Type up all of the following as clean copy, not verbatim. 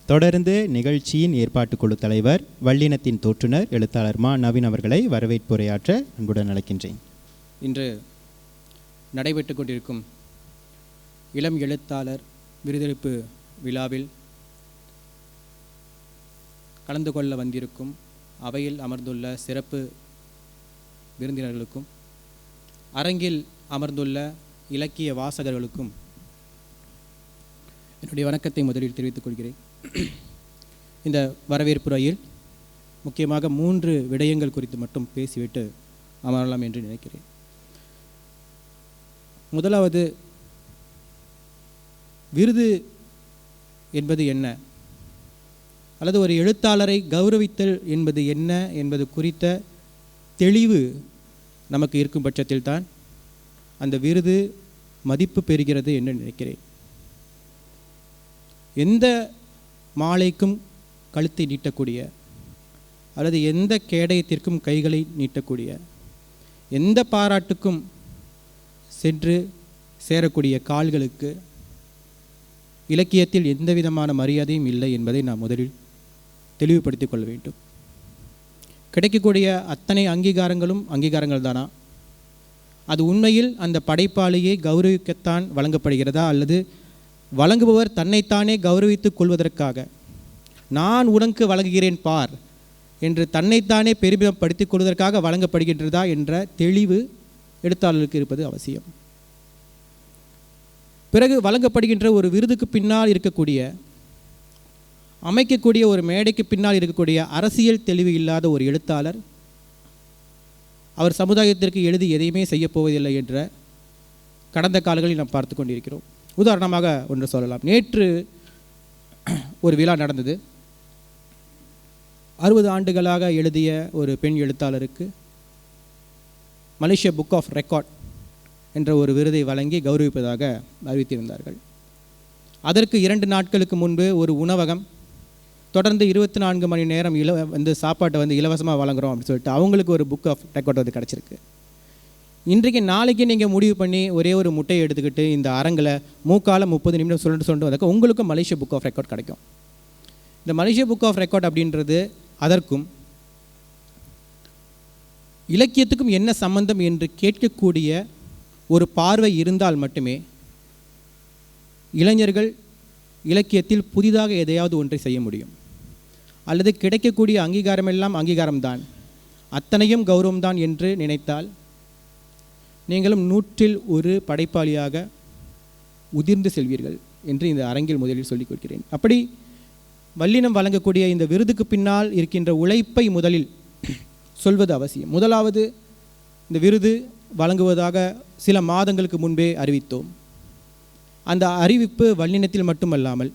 தொடர்ந்து நிகழ்ச்சியின் ஏற்பாட்டுக்குழு தலைவர், வல்லினத்தின் தோற்றுனர், எழுத்தாளர் மா நவீன் அவர்களை வரவேற்புரையாற்ற அன்புடன் அழைக்கின்றேன். இன்று நடைபெற்று கொண்டிருக்கும் இளம் எழுத்தாளர் விருதளிப்பு விழாவில் கலந்து கொள்ள வந்திருக்கும் அவையில் அமர்ந்துள்ள சிறப்பு விருந்தினர்களுக்கும் அரங்கில் அமர்ந்துள்ள இலக்கிய வாசகர்களுக்கும் என்னுடைய வணக்கத்தை முதலில் தெரிவித்துக் கொள்கிறேன். இந்த வரவேற்புரையில் முக்கியமாக 3 விடயங்கள் குறித்து மட்டும் பேசிவிட்டு அமரலாம் என்று நினைக்கிறேன். முதலாவது, விருது என்பது என்ன, அல்லது ஒரு எழுத்தாளரை கௌரவித்தல் என்பது என்ன என்பது குறித்த தெளிவு நமக்கு இருக்கும் பட்சத்தில் தான் அந்த விருது மதிப்பு பெறுகிறது என்று நினைக்கிறேன். எந்த மாலைக்கும் கழுத்தை நீட்டக்கூடிய, அல்லது எந்த கேடயத்திற்கும் கைகளை நீட்டக்கூடிய, எந்த பாராட்டுக்கும் சென்று சேரக்கூடிய கால்களுக்கு இலக்கியத்தில் எந்த விதமான மரியாதையும் இல்லை என்பதை நாம் முதலில் தெளிவுபடுத்திக் கொள்ள வேண்டும். கிடைக்கக்கூடிய அத்தனை அங்கீகாரங்களும் அங்கீகாரங்கள் தானா? அது உண்மையில் அந்த படைப்பாளியை கௌரவிக்கத்தான் வழங்கப்படுகிறதா, அல்லது வழங்குபவர் தன்னைத்தானே கௌரவித்துக் கொள்வதற்காக நான் உனக்கு வழங்குகிறேன் பார் என்று தன்னைத்தானே பெருமிதப்படுத்திக் கொள்வதற்காக வழங்கப்படுகின்றதா என்ற தெளிவு எழுத்தாளருக்கு இருப்பது அவசியம். பிறகு வழங்கப்படுகின்ற ஒரு விருதுக்கு பின்னால் இருக்கக்கூடிய, அமைக்கக்கூடிய ஒரு மேடைக்கு பின்னால் இருக்கக்கூடிய அரசியல் தெளிவு இல்லாத ஒரு எழுத்தாளர் அவர் சமுதாயத்திற்கு எழுதி எதையுமே செய்யப்போவதில்லை என்ற கடந்த காலங்களில் நாம் பார்த்து கொண்டிருக்கிறோம். உதாரணமாக ஒன்று சொல்லலாம். நேற்று ஒரு விழா நடந்தது. 60 ஆண்டுகளாக எழுதிய ஒரு பெண் எழுத்தாளருக்கு மலேசியா புக் ஆஃப் ரெக்கார்ட் என்ற ஒரு விருதை வழங்கி கௌரவிப்பதாக அறிவித்திருந்தார்கள். அதற்கு 2 நாட்களுக்கு முன்பு ஒரு உணவகம் தொடர்ந்து 24 மணி நேரம் சாப்பாட்டை இலவசமாக வழங்குகிறோம் அப்படின்னு சொல்லிட்டு அவங்களுக்கு ஒரு புக் ஆஃப் ரெக்கார்ட் கிடச்சிருக்கு. இன்றைக்கு நாளைக்கு நீங்கள் முடிவு பண்ணி ஒரே ஒரு முட்டையை எடுத்துக்கிட்டு இந்த அரங்கில் 30 நிமிடம் சொல்லிட்டு வந்தாக்க உங்களுக்கும் மலேசியா புக் ஆஃப் ரெக்கார்ட் கிடைக்கும். இந்த மலேசியா புக் ஆஃப் ரெக்கார்ட் அப்படின்றது அதற்கும் இலக்கியத்துக்கும் என்ன சம்பந்தம் என்று கேட்கக்கூடிய ஒரு பார்வை இருந்தால் மட்டுமே இளைஞர்கள் இலக்கியத்தில் புதிதாக எதையாவது ஒன்றை செய்ய முடியும். அல்லது கிடைக்கக்கூடிய அங்கீகாரமெல்லாம் அங்கீகாரம்தான், அத்தனையும் கௌரவம்தான் என்று நினைத்தால் நீங்களும் 100ல் 1 படைப்பாளியாக உதிர்ந்து செல்வீர்கள் என்று இந்த அரங்கில் முதலில் சொல்லிக் கொடுக்கிறேன். அப்படி வல்லினம் வழங்கக்கூடிய இந்த விருதுக்கு பின்னால் இருக்கின்ற உழைப்பை முதலில் சொல்வது அவசியம். முதலாவது, இந்த விருது வழங்குவதாக சில மாதங்களுக்கு முன்பே அறிவித்தோம். அந்த அறிவிப்பு வல்லினத்தில் மட்டுமல்லாமல்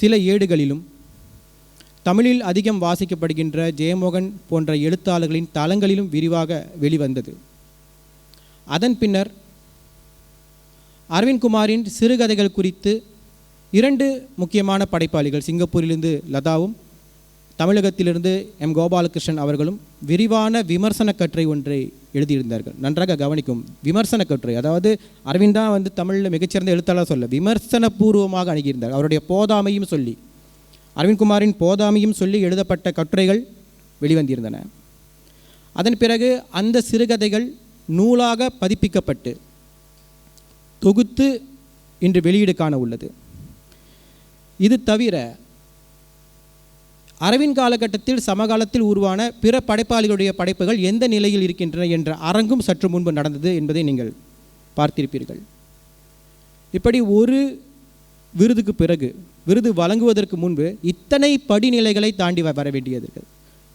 சில ஏடுகளிலும், தமிழில் அதிகம் வாசிக்கப்படுகின்ற ஜெயமோகன் போன்ற எழுத்தாளர்களின் தளங்களிலும் விரிவாக வெளிவந்தது. அதன் பின்னர் அரவிந்த் குமாரின் சிறுகதைகள் குறித்து 2 முக்கியமான படைப்பாளிகள், சிங்கப்பூரிலிருந்து லதாவும் தமிழகத்திலிருந்து எம் கோபாலகிருஷ்ணன் அவர்களும் விரிவான விமர்சன கட்டுரை ஒன்றை எழுதியிருந்தார்கள். நன்றாக கவனிக்கும். விமர்சன கட்டுரை, அதாவது அரவிந்த் தான் தமிழில் மிகச்சிறந்த எழுத்தாளர் சொல்ல விமர்சன பூர்வமாக அணுகியிருந்தார். அவருடைய போதாமையும் சொல்லி, அரவிந்த் குமாரின் போதாமையும் சொல்லி எழுதப்பட்ட கட்டுரைகள் வெளிவந்திருந்தன. அதன் பிறகு அந்த சிறுகதைகள் நூலாக பதிப்பிக்கப்பட்டு தொகுத்து இன்று வெளியீடு காண உள்ளது. இது தவிர அரவிந்த் காலகட்டத்தில் சமகாலத்தில் உருவான பிற படைப்பாளிகளுடைய படைப்புகள் எந்த நிலையில் இருக்கின்றன என்ற அரங்கும் சற்று முன்பு நடந்தது என்பதை நீங்கள் பார்த்திருப்பீர்கள். இப்படி ஒரு விருதுக்கு பிறகு, விருது வழங்குவதற்கு முன்பு இத்தனை படிநிலைகளை தாண்டி வர வேண்டியது.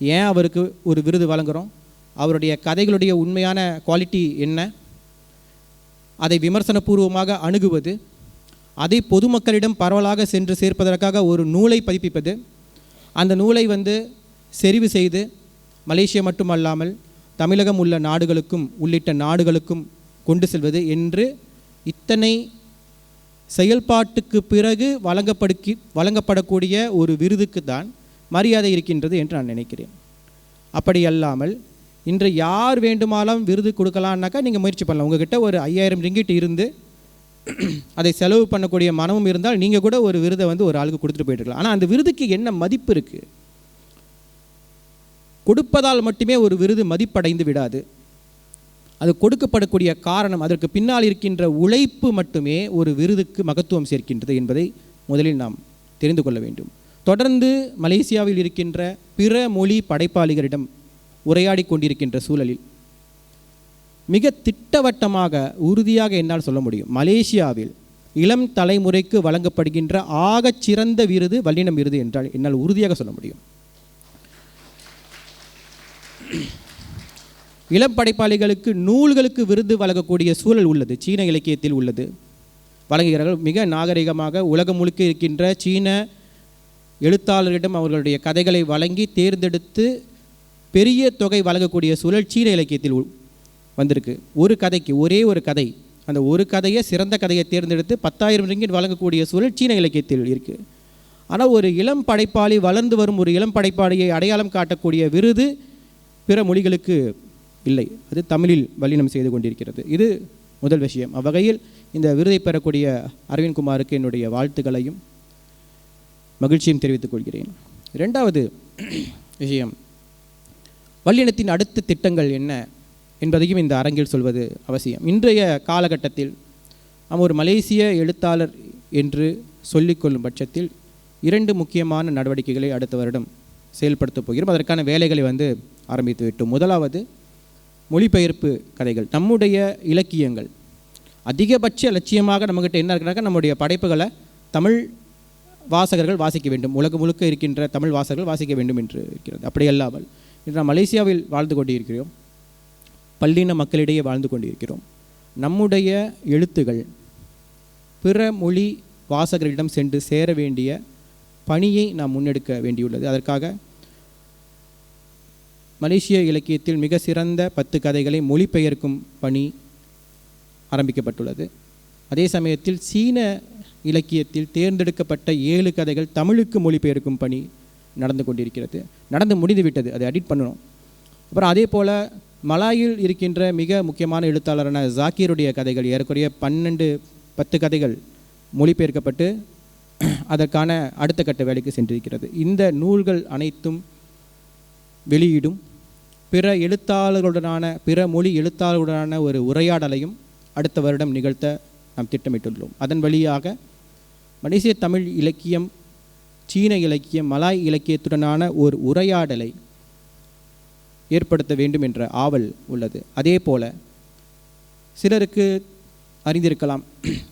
ஏன் அவருக்கு ஒரு விருது வழங்குகிறோம், அவருடைய கதைகளுடைய உண்மையான குவாலிட்டி என்ன, அதை விமர்சனபூர்வமாக அணுகுவது, அதை பொதுமக்களிடம் பரவலாக சென்று சேர்ப்பதற்காக ஒரு நூலை பதிப்பிப்பது, அந்த நூலை செறிவு செய்து மலேசியா மட்டுமல்லாமல் தமிழகம் உள்ள நாடுகளுக்கும் உள்ளிட்ட நாடுகளுக்கும் கொண்டு செல்வது என்று இத்தனை செயல்பாட்டுக்கு பிறகு வழங்கப்படக்கூடிய ஒரு விருதுக்கு தான் மரியாதை இருக்கின்றது என்று நான் நினைக்கிறேன். அப்படி அல்லாமல் இன்று யார் வேண்டுமானாலும் விருது கொடுக்கலான்னாக்கா நீங்கள் முயற்சி பண்ணலாம். உங்கள்கிட்ட ஒரு 5000 ரிங்கிட் இருந்து அதை செலவு பண்ணக்கூடிய மனமும் இருந்தால் நீங்கள் கூட ஒரு விருதை வந்து ஒரு ஆளுக்கு கொடுத்துட்டு போயிட்டுருக்கலாம். ஆனால் அந்த விருதுக்கு என்ன மதிப்பு இருக்குது? கொடுப்பதால் மட்டுமே ஒரு விருது மதிப்படைந்து விடாது. அது கொடுக்கப்படக்கூடிய காரணம், அதற்கு பின்னால் இருக்கின்ற உழைப்பு மட்டுமே ஒரு விருதுக்கு மகத்துவம் சேர்க்கின்றது என்பதை முதலில் நாம் தெரிந்து கொள்ள வேண்டும். தொடர்ந்து மலேசியாவில் இருக்கின்ற பிற மொழி படைப்பாளிகளிடம் உரையாடி கொண்டிருக்கின்ற சூழலில் மிக திட்டவட்டமாக உறுதியாக என்னால் சொல்ல முடியும், மலேசியாவில் இளம் தலைமுறைக்கு வழங்கப்படுகின்ற ஆகச் சிறந்த விருது வல்லினம் விருது என்றால் என்னால் உறுதியாக சொல்ல முடியும். இளம் படைப்பாளிகளுக்கு நூல்களுக்கு விருது வழங்கக்கூடிய சூழல் உள்ளது, சீன இலக்கியத்தில் உள்ளது, வழங்குகிறார்கள். மிக நாகரிகமாக உலகம் முழுக்க இருக்கின்ற சீன எழுத்தாளர்களிடம் அவர்களுடைய கதைகளை வழங்கி தேர்ந்தெடுத்து பெரிய தொகை வழங்கக்கூடிய சூழல் சீன இலக்கியத்தில் வந்திருக்கு. ஒரு கதைக்கு ஒரே ஒரு கதை, அந்த ஒரு கதையை சிறந்த கதையை தேர்ந்தெடுத்து 10,000 ரிங்கிட் வழங்கக்கூடிய சூழல் சீன இலக்கியத்தில் இருக்குது. ஆனால் ஒரு இளம் படைப்பாளி, வளர்ந்து வரும் ஒரு இளம் படைப்பாளியை அடையாளம் காட்டக்கூடிய விருது பிற மொழிகளுக்கு இல்லை. அது தமிழில் வல்லினம் செய்து கொண்டிருக்கிறது. இது முதல் விஷயம். அவ்வகையில் இந்த விருதை பெறக்கூடிய அரவிந்த் குமாருக்கு என்னுடைய வாழ்த்துக்களையும் மகிழ்ச்சியும் தெரிவித்துக் கொள்கிறேன். இரண்டாவது விஷயம், வல்லினத்தின் அடுத்த திட்டங்கள் என்ன என்பதையும் இந்த அரங்கில் சொல்வது அவசியம். இன்றைய காலகட்டத்தில் நாம் ஒரு மலேசிய எழுத்தாளர் என்று சொல்லிக்கொள்ளும் பட்சத்தில் 2 முக்கியமான நடவடிக்கைகளை அடுத்த வருடம் செயல்படுத்தப் போகிறோம். அதற்கான வேலைகளை ஆரம்பித்து விட்டோம். முதலாவது, மொழிபெயர்ப்பு கதைகள். நம்முடைய இலக்கியங்கள் அதிகபட்ச லட்சியமாக நம்மகிட்ட என்ன இருக்கிறாங்க, நம்முடைய படைப்புகளை தமிழ் வாசகர்கள் வாசிக்க வேண்டும், உலகம் முழுக்க இருக்கின்ற தமிழ் வாசகர்கள் வாசிக்க வேண்டும் என்று இருக்கிறது. அப்படி அல்லாமல் இன்று நாம் மலேசியாவில் வாழ்ந்து கொண்டிருக்கிறோம், பல்லின மக்களிடையே வாழ்ந்து கொண்டிருக்கிறோம். நம்முடைய எழுத்துகள் பிற மொழி வாசகர்களிடம் சென்று சேர வேண்டிய பணியை நாம் முன்னெடுக்க வேண்டியுள்ளது. அதற்காக மலேசிய இலக்கியத்தில் மிக சிறந்த 10 கதைகளை மொழிபெயர்க்கும் பணி ஆரம்பிக்கப்பட்டுள்ளது. அதே சமயத்தில் சீன இலக்கியத்தில் தேர்ந்தெடுக்கப்பட்ட 7 கதைகள் தமிழுக்கு மொழிபெயர்க்கும் பணி நடந்து கொண்டிருக்கிறது. நடந்து முடிந்துவிட்டது, அதை எடிட் பண்ணணும். அப்புறம் அதே போல் மலாயில் இருக்கின்ற மிக முக்கியமான எழுத்தாளரான ஜாக்கீருடைய கதைகள் ஏறக்குறைய 10 கதைகள் மொழிபெயர்க்கப்பட்டு அதற்கான அடுத்த கட்ட வேலைக்கு சென்றிருக்கிறது. இந்த நூல்கள் அனைத்தும் வெளியீடும் பிற மொழி எழுத்தாளர்களுடனான ஒரு உரையாடலையும் அடுத்த வருடம் நிகழ்த்த நாம் திட்டமிட்டுள்ளோம். அதன் வழியாக மலேசிய தமிழ் இலக்கியம், சீன இலக்கியம், மலாய் இலக்கியத்துடனான ஒரு உரையாடலை ஏற்படுத்த வேண்டும் என்ற ஆவல் உள்ளது. அதே போல சிலருக்கு அறிந்திருக்கலாம்,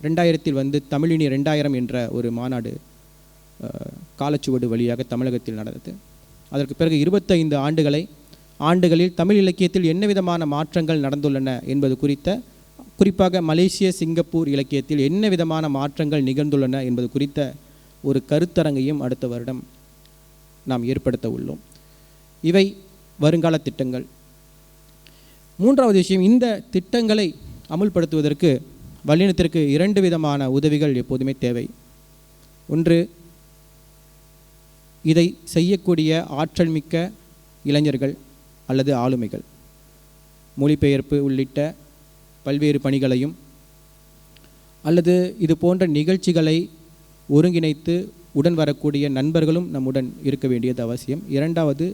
2000 தமிழினி 2000 என்ற ஒரு மாநாடு காலச்சுவடு வழியாக தமிழகத்தில் நடந்தது. அதற்கு பிறகு 25 ஆண்டுகளில் தமிழ் இலக்கியத்தில் என்ன விதமான மாற்றங்கள் நடந்துள்ளன என்பது குறிப்பாக மலேசிய சிங்கப்பூர் இலக்கியத்தில் என்ன விதமான மாற்றங்கள் நிகழ்ந்துள்ளன என்பது குறித்த ஒரு கருத்தரங்கையும் அடுத்த வருடம் நாம் ஏற்படுத்த உள்ளோம். இவை வருங்கால திட்டங்கள். மூன்றாவது விஷயம், இந்த திட்டங்களை அமுல்படுத்துவதற்கு வல்லினத்திற்கு 2 விதமான உதவிகள் எப்போதுமே தேவை. ஒன்று, இதை செய்யக்கூடிய ஆற்றல் மிக்க இளைஞர்கள் அல்லது ஆளுமைகள், மொழிபெயர்ப்பு உள்ளிட்ட பல்வேறு பணிகளையும் அல்லது இது போன்ற நிகழ்ச்சிகளை ஒருங்கிணைத்து உடன் வரக்கூடிய நண்பர்களும் நம்முடன் இருக்க வேண்டியது அவசியம். இரண்டாவது,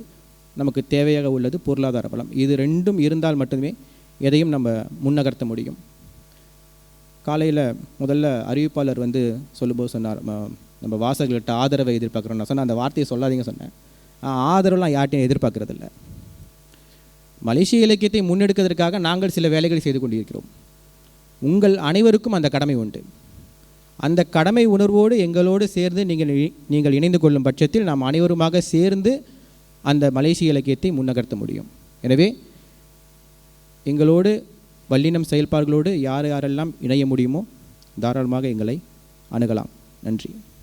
நமக்கு தேவையாக உள்ளது பொருளாதார பலம். இது 2ம் இருந்தால் மட்டுமே எதையும் நம்ம முன்னகர்த்த முடியும். காலையில் முதல்ல அறிவிப்பாளர் சொல்லும்போது சொன்னார், நம்ம வாசகர்கள்ட்ட ஆதரவை எதிர்பார்க்குறோம். நான் சொன்னேன், அந்த வார்த்தையை சொல்லாதீங்க சொன்னேன். ஆதரவுலாம் யார்ட்டையும் எதிர்பார்க்குறதில்ல. மலேசிய இலக்கியத்தை முன்னெடுக்கிறதுக்காக நாங்கள் சில வேலைகளை செய்து கொண்டிருக்கிறோம். உங்கள் அனைவருக்கும் அந்த கடமை உண்டு. அந்த கடமை உணர்வோடு எங்களோடு சேர்ந்து நீங்கள் இணைந்து கொள்ளும் பட்சத்தில் நாம் அனைவருமாக சேர்ந்து அந்த மலேசிய இலக்கியத்தை முன்னகர்த்த முடியும். எனவே எங்களோடு வல்லினம் செயல்பாடுகளோடு யாரெல்லாம் இணைய முடியுமோ தாராளமாக எங்களை அணுகலாம். நன்றி.